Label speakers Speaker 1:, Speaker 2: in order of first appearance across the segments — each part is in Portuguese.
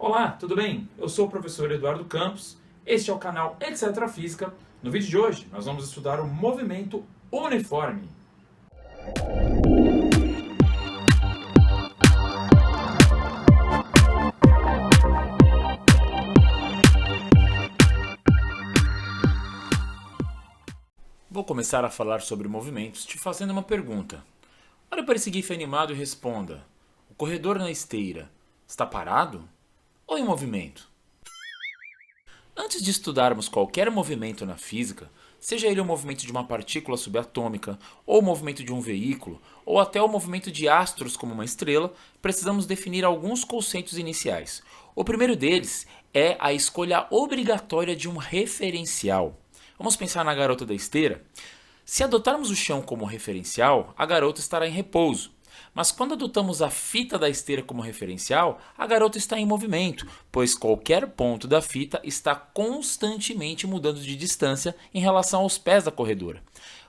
Speaker 1: Olá, tudo bem? Eu sou o professor Eduardo Campos, este é o canal Etc. Física. No vídeo de hoje, nós vamos estudar o movimento uniforme. Vou começar a falar sobre movimentos te fazendo uma pergunta. Olhe para esse GIF animado e responda: o corredor na esteira está parado ou em movimento? Antes de estudarmos qualquer movimento na física, seja ele o movimento de uma partícula subatômica, ou o movimento de um veículo, ou até o movimento de astros como uma estrela, precisamos definir alguns conceitos iniciais. O primeiro deles é a escolha obrigatória de um referencial. Vamos pensar na garota da esteira? Se adotarmos o chão como referencial, a garota estará em repouso. Mas quando adotamos a fita da esteira como referencial, a garota está em movimento, pois qualquer ponto da fita está constantemente mudando de distância em relação aos pés da corredora.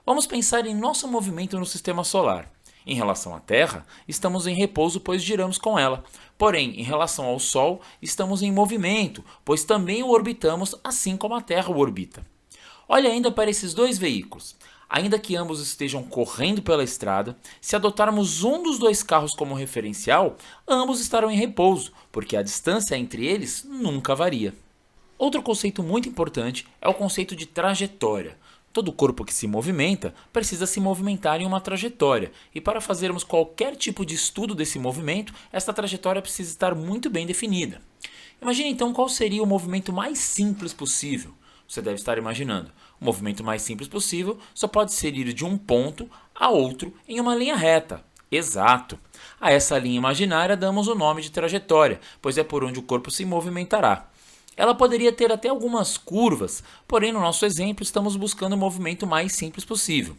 Speaker 1: Vamos pensar em nosso movimento no sistema solar. Em relação à Terra, estamos em repouso, pois giramos com ela. Porém, em relação ao Sol, estamos em movimento, pois também o orbitamos assim como a Terra o orbita. Olhe ainda para esses dois veículos. Ainda que ambos estejam correndo pela estrada, se adotarmos um dos dois carros como referencial, ambos estarão em repouso, porque a distância entre eles nunca varia. Outro conceito muito importante é o conceito de trajetória. Todo corpo que se movimenta precisa se movimentar em uma trajetória, e para fazermos qualquer tipo de estudo desse movimento, esta trajetória precisa estar muito bem definida. Imagine então qual seria o movimento mais simples possível. Você deve estar imaginando. O movimento mais simples possível só pode ser ir de um ponto a outro em uma linha reta. Exato. A essa linha imaginária damos o nome de trajetória, pois é por onde o corpo se movimentará. Ela poderia ter até algumas curvas, porém no nosso exemplo estamos buscando o movimento mais simples possível.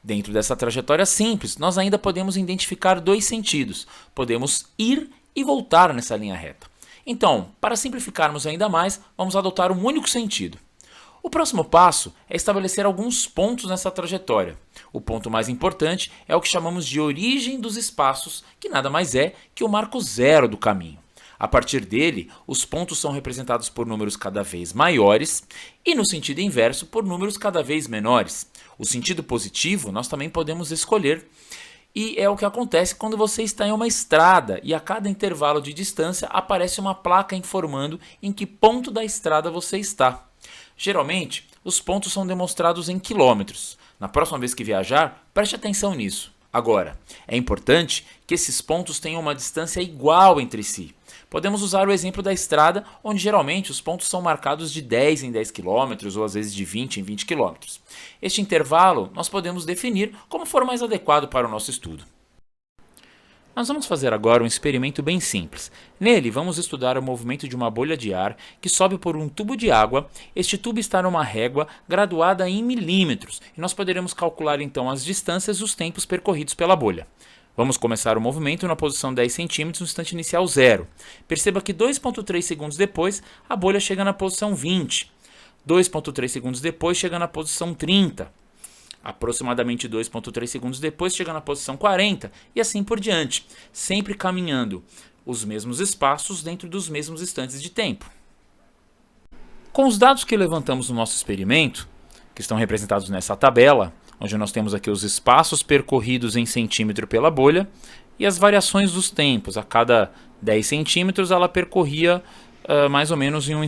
Speaker 1: Dentro dessa trajetória simples, nós ainda podemos identificar dois sentidos. Podemos ir e voltar nessa linha reta. Então, para simplificarmos ainda mais, vamos adotar um único sentido. O próximo passo é estabelecer alguns pontos nessa trajetória. O ponto mais importante é o que chamamos de origem dos espaços, que nada mais é que o marco zero do caminho. A partir dele, os pontos são representados por números cada vez maiores e, no sentido inverso, por números cada vez menores. O sentido positivo nós também podemos escolher, e é o que acontece quando você está em uma estrada e a cada intervalo de distância aparece uma placa informando em que ponto da estrada você está. Geralmente, os pontos são demonstrados em quilômetros. Na próxima vez que viajar, preste atenção nisso. Agora, é importante que esses pontos tenham uma distância igual entre si. Podemos usar o exemplo da estrada, onde geralmente os pontos são marcados de 10 em 10 km ou às vezes de 20 em 20 km. Este intervalo nós podemos definir como for mais adequado para o nosso estudo. Nós vamos fazer agora um experimento bem simples. Nele, vamos estudar o movimento de uma bolha de ar que sobe por um tubo de água. Este tubo está numa régua graduada em milímetros e nós poderemos calcular então as distâncias e os tempos percorridos pela bolha. Vamos começar o movimento na posição 10 cm no instante inicial 0. Perceba que 2,3 segundos depois, a bolha chega na posição 20. 2,3 segundos depois, chega na posição 30. Aproximadamente 2,3 segundos depois chega na posição 40 e assim por diante, sempre caminhando os mesmos espaços dentro dos mesmos instantes de tempo. Com os dados que levantamos no nosso experimento, que estão representados nessa tabela, onde nós temos aqui os espaços percorridos em centímetro pela bolha e as variações dos tempos. A cada 10 centímetros ela percorria mais ou menos em um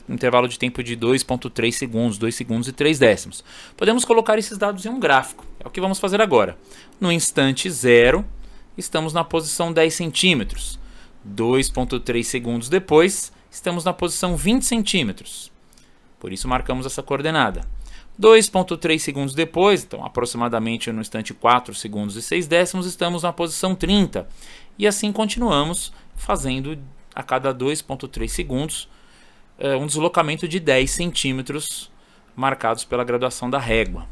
Speaker 1: intervalo de tempo de 2,3 segundos, 2 segundos e 3 décimos. Podemos colocar esses dados em um gráfico, é o que vamos fazer agora. No instante 0, estamos na posição 10 centímetros. 2,3 segundos depois, estamos na posição 20 centímetros. Por isso marcamos essa coordenada. 2,3 segundos depois, então aproximadamente no instante 4 segundos e 6 décimos, estamos na posição 30. E assim continuamos fazendo a cada 2,3 segundos, um deslocamento de 10 centímetros marcados pela graduação da régua.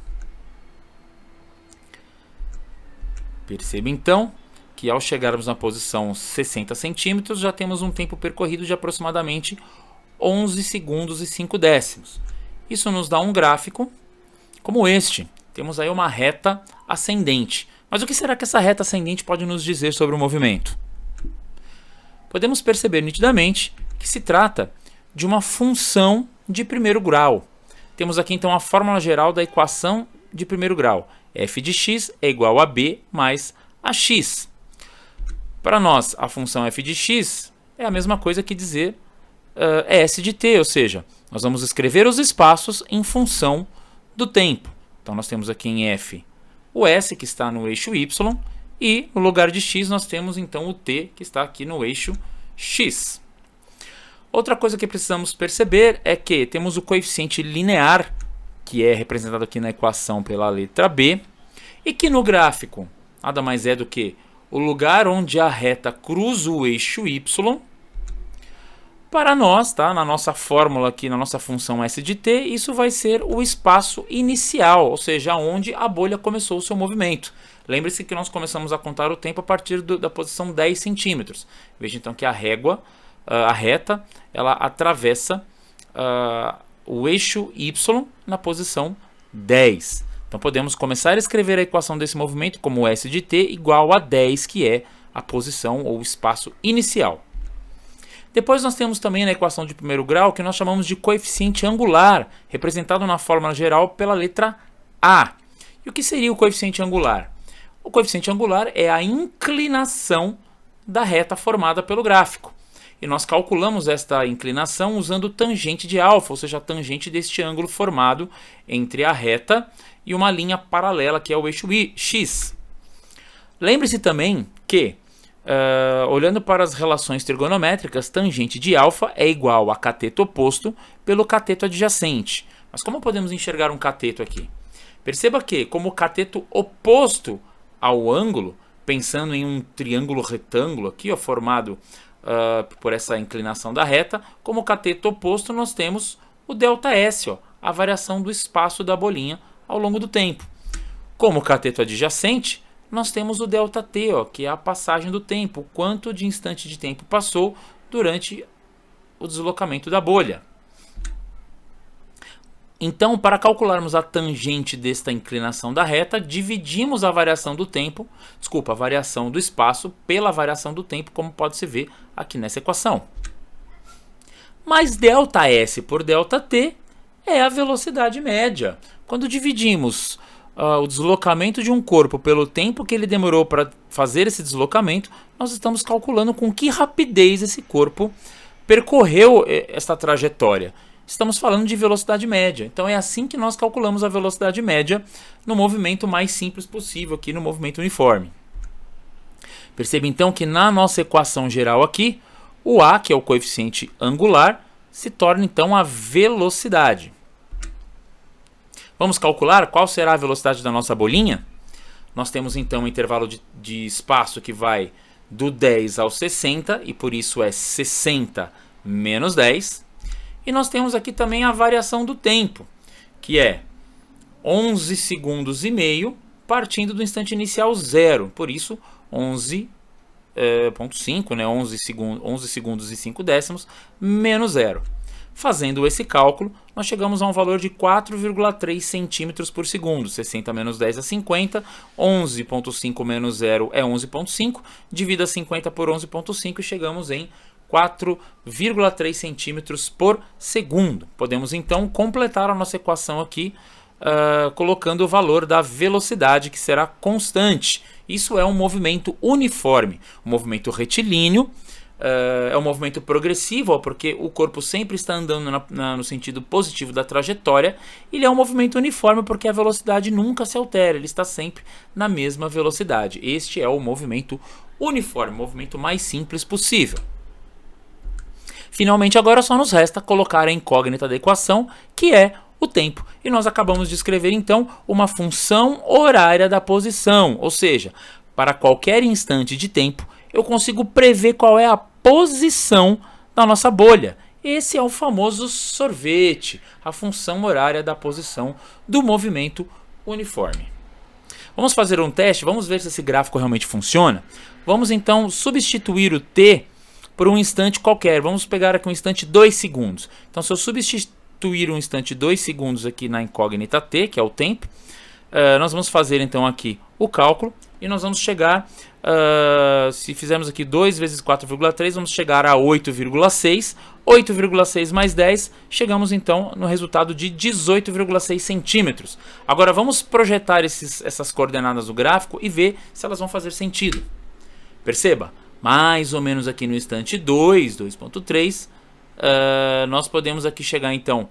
Speaker 1: Perceba então que ao chegarmos na posição 60 centímetros já temos um tempo percorrido de aproximadamente 11 segundos e 5 décimos. Isso nos dá um gráfico como este. Temos aí uma reta ascendente. Mas o que será que essa reta ascendente pode nos dizer sobre o movimento? podemos perceber nitidamente que se trata de uma função de primeiro grau. Temos aqui então a fórmula geral da equação de primeiro grau. f de x é igual a b mais ax. Para nós, a função f de x é a mesma coisa que dizer s de t, ou seja, nós vamos escrever os espaços em função do tempo. Então nós temos aqui em f o s que está no eixo y e no lugar de x nós temos então o t que está aqui no eixo x. Outra coisa que precisamos perceber é que temos o coeficiente linear, que é representado aqui na equação pela letra b, e que no gráfico nada mais é do que o lugar onde a reta cruza o eixo y. Para nós, tá? Na nossa fórmula aqui, na nossa função s de t, isso vai ser o espaço inicial, ou seja, onde a bolha começou o seu movimento. Lembre-se que nós começamos a contar o tempo a partir da posição 10 centímetros. Veja então que a reta, ela atravessa o eixo y na posição 10. Então podemos começar a escrever a equação desse movimento como s de t igual a 10, que é a posição ou espaço inicial. Depois nós temos também na equação de primeiro grau que nós chamamos de coeficiente angular, representado na fórmula geral pela letra A. E o que seria o coeficiente angular? O coeficiente angular é a inclinação da reta formada pelo gráfico. E nós calculamos esta inclinação usando tangente de alfa, ou seja, a tangente deste ângulo formado entre a reta e uma linha paralela, que é o eixo x. Lembre-se também que, olhando para as relações trigonométricas, tangente de alfa é igual a cateto oposto pelo cateto adjacente. Mas como podemos enxergar um cateto aqui? Perceba que, como cateto oposto ao ângulo, pensando em um triângulo retângulo aqui, ó, formado por essa inclinação da reta, como cateto oposto nós temos o ΔS, ó, a variação do espaço da bolinha ao longo do tempo. Como cateto adjacente, nós temos o ΔT, ó, que é a passagem do tempo, o quanto de instante de tempo passou durante o deslocamento da bolha. Então, para calcularmos a tangente desta inclinação da reta, dividimos a variação do tempo, a variação do espaço pela variação do tempo, como pode se ver aqui nessa equação. Mas ΔS por ΔT é a velocidade média. Quando dividimos o deslocamento de um corpo pelo tempo que ele demorou para fazer esse deslocamento, nós estamos calculando com que rapidez esse corpo percorreu esta trajetória. Estamos falando de velocidade média. Então é assim que nós calculamos a velocidade média no movimento mais simples possível, aqui no movimento uniforme. Perceba então que na nossa equação geral aqui, o A, que é o coeficiente angular, se torna então a velocidade. Vamos calcular qual será a velocidade da nossa bolinha? Nós temos então um intervalo de espaço que vai do 10 ao 60, e por isso é 60 menos 10. E nós temos aqui também a variação do tempo, que é 11 segundos e meio partindo do instante inicial 0. Por isso, 11,5, né? 11 segundos e 5 décimos menos 0. Fazendo esse cálculo, nós chegamos a um valor de 4,3 centímetros por segundo. 60 menos 10 é 50, 11,5 menos 0 é 11,5, divida 50 por 11,5 e chegamos em 4,3 centímetros por segundo. Podemos então completar a nossa equação aqui, colocando o valor da velocidade, que será constante. Isso é um movimento uniforme, um movimento retilíneo, é um movimento progressivo, porque o corpo sempre está andando no sentido positivo da trajetória. Ele é um movimento uniforme porque a velocidade nunca se altera, ele está sempre na mesma velocidade. Este é o movimento uniforme, o movimento mais simples possível. Finalmente, agora só nos resta colocar a incógnita da equação, que é o tempo. E nós acabamos de escrever, então, uma função horária da posição. Ou seja, para qualquer instante de tempo, eu consigo prever qual é a posição da nossa bolha. Esse é o famoso sorvete, a função horária da posição do movimento uniforme. Vamos fazer um teste, vamos ver se esse gráfico realmente funciona. Vamos, então, substituir o t por um instante qualquer. Vamos pegar aqui um instante 2 segundos. Então, se eu substituir um instante 2 segundos aqui na incógnita t, que é o tempo, nós vamos fazer então aqui o cálculo e nós vamos chegar Se fizermos aqui 2 vezes 4,3, vamos chegar a 8,6. 8,6 mais 10, chegamos então no resultado de 18,6 centímetros. Agora vamos projetar essas coordenadas do gráfico e ver se elas vão fazer sentido. Perceba, mais ou menos aqui no instante 2, 2,3, nós podemos aqui chegar então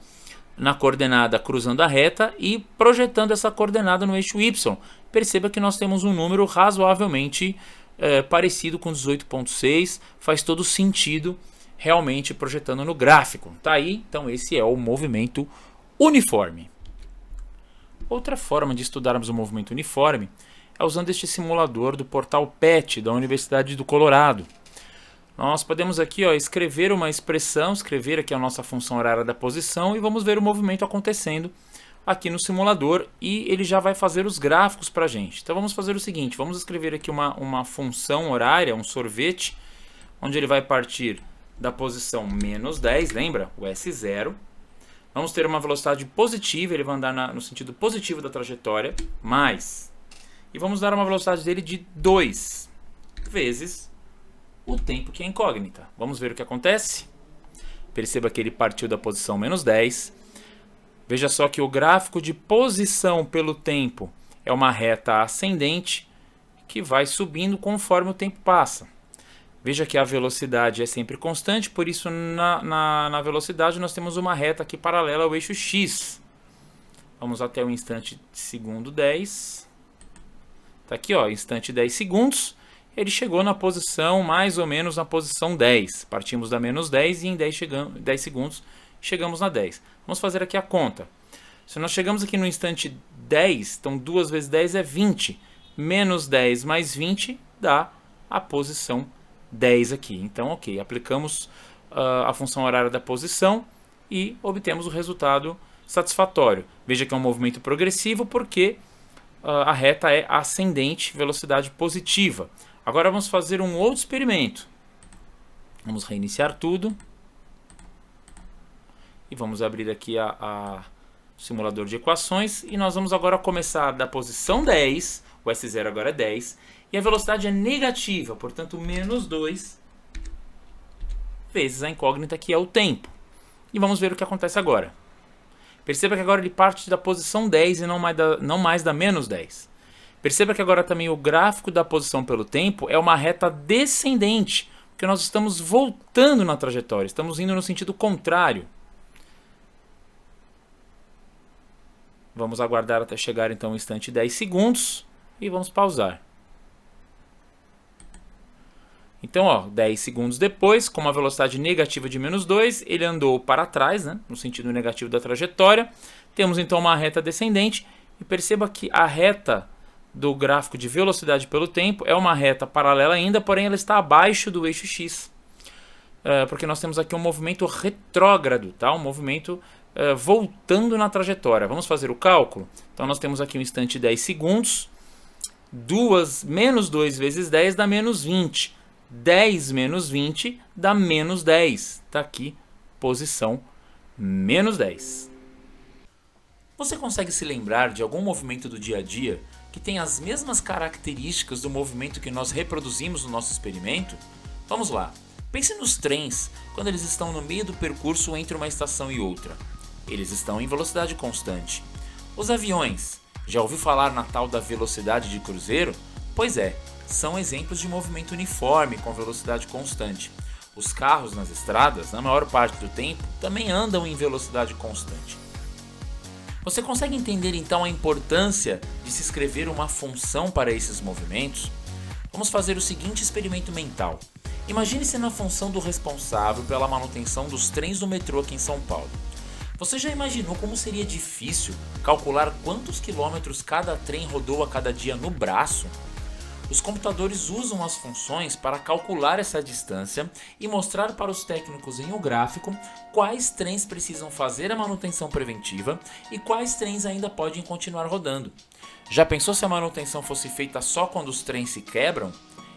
Speaker 1: na coordenada cruzando a reta e projetando essa coordenada no eixo Y. Perceba que nós temos um número razoavelmente parecido com 18,6, faz todo sentido realmente projetando no gráfico. Tá aí, então esse é o movimento uniforme. Outra forma de estudarmos o movimento uniforme é usando este simulador do portal PET da Universidade do Colorado. Nós podemos aqui escrever uma expressão, escrever aqui a nossa função horária da posição e vamos ver o movimento acontecendo aqui no simulador e ele já vai fazer os gráficos para a gente. Então vamos fazer o seguinte, vamos escrever aqui uma função horária, um sorvete, onde ele vai partir da posição menos 10, lembra? O S0. Vamos ter uma velocidade positiva, ele vai andar no sentido positivo da trajetória, mais. E vamos dar uma velocidade dele de 2 vezes o tempo que é incógnita. Vamos ver o que acontece? Perceba que ele partiu da posição menos 10. Veja só que o gráfico de posição pelo tempo é uma reta ascendente que vai subindo conforme o tempo passa. Veja que a velocidade é sempre constante, por isso na velocidade nós temos uma reta aqui paralela ao eixo X. Vamos até o instante segundo 10. Está aqui, instante 10 segundos. Ele chegou na posição, mais ou menos na posição 10. Partimos da menos 10 e em 10 segundos chegamos na 10. Vamos fazer aqui a conta. Se nós chegamos aqui no instante 10, então 2 vezes 10 é 20. Menos 10 mais 20 dá a posição 10 aqui. Então, ok, aplicamos a função horária da posição e obtemos o resultado satisfatório. Veja que é um movimento progressivo porque a reta é ascendente, velocidade positiva. Agora vamos fazer um outro experimento. Vamos reiniciar tudo. E vamos abrir aqui o simulador de equações. E nós vamos agora começar da posição 10. O S0 agora é 10. E a velocidade é negativa, portanto, menos 2 vezes a incógnita, que é o tempo. E vamos ver o que acontece agora. Perceba que agora ele parte da posição 10 e não mais da menos 10. Perceba que agora também o gráfico da posição pelo tempo é uma reta descendente, porque nós estamos voltando na trajetória, estamos indo no sentido contrário. Vamos aguardar até chegar então o instante 10 segundos e vamos pausar. Então, 10 segundos depois, com uma velocidade negativa de menos 2, ele andou para trás, no sentido negativo da trajetória. Temos então uma reta descendente e perceba que a reta do gráfico de velocidade pelo tempo é uma reta paralela ainda, porém ela está abaixo do eixo X. Porque nós temos aqui um movimento retrógrado, tá? Um movimento voltando na trajetória. Vamos fazer o cálculo? Então nós temos aqui um instante 10 segundos, menos 2 vezes 10 dá menos 20. 10 menos 20 dá menos 10. Está aqui, posição menos 10. Você consegue se lembrar de algum movimento do dia a dia que tem as mesmas características do movimento que nós reproduzimos no nosso experimento? Vamos lá. Pense nos trens, quando eles estão no meio do percurso entre uma estação e outra. Eles estão em velocidade constante. Os aviões, já ouviu falar na tal da velocidade de cruzeiro? Pois é, são exemplos de movimento uniforme com velocidade constante. Os carros nas estradas, na maior parte do tempo, também andam em velocidade constante. Você consegue entender então a importância de se escrever uma função para esses movimentos? Vamos fazer o seguinte experimento mental. Imagine-se na função do responsável pela manutenção dos trens do metrô aqui em São Paulo. Você já imaginou como seria difícil calcular quantos quilômetros cada trem rodou a cada dia no braço? Os computadores usam as funções para calcular essa distância e mostrar para os técnicos em um gráfico quais trens precisam fazer a manutenção preventiva e quais trens ainda podem continuar rodando. Já pensou se a manutenção fosse feita só quando os trens se quebram?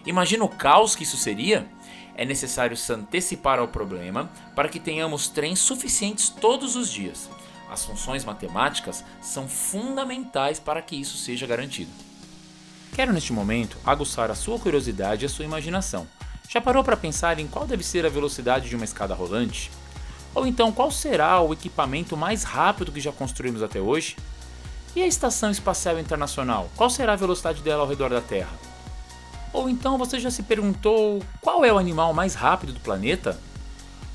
Speaker 1: Imagina o caos que isso seria? É necessário se antecipar ao problema para que tenhamos trens suficientes todos os dias. As funções matemáticas são fundamentais para que isso seja garantido. Quero neste momento aguçar a sua curiosidade e a sua imaginação. Já parou para pensar em qual deve ser a velocidade de uma escada rolante? Ou então qual será o equipamento mais rápido que já construímos até hoje? E a Estação Espacial Internacional, qual será a velocidade dela ao redor da Terra? Ou então você já se perguntou qual é o animal mais rápido do planeta?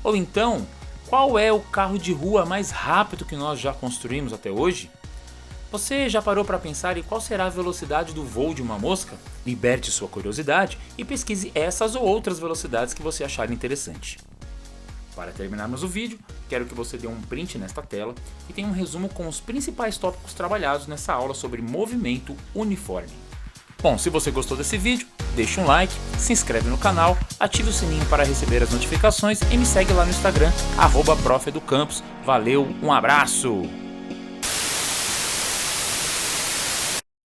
Speaker 1: Ou então, qual é o carro de rua mais rápido que nós já construímos até hoje? Você já parou para pensar em qual será a velocidade do voo de uma mosca? Liberte sua curiosidade e pesquise essas ou outras velocidades que você achar interessante. Para terminarmos o vídeo, quero que você dê um print nesta tela e tenha um resumo com os principais tópicos trabalhados nessa aula sobre movimento uniforme. Bom, se você gostou desse vídeo, deixa um like, se inscreve no canal, ative o sininho para receber as notificações e me segue lá no Instagram, @profeducampus. Valeu, um abraço!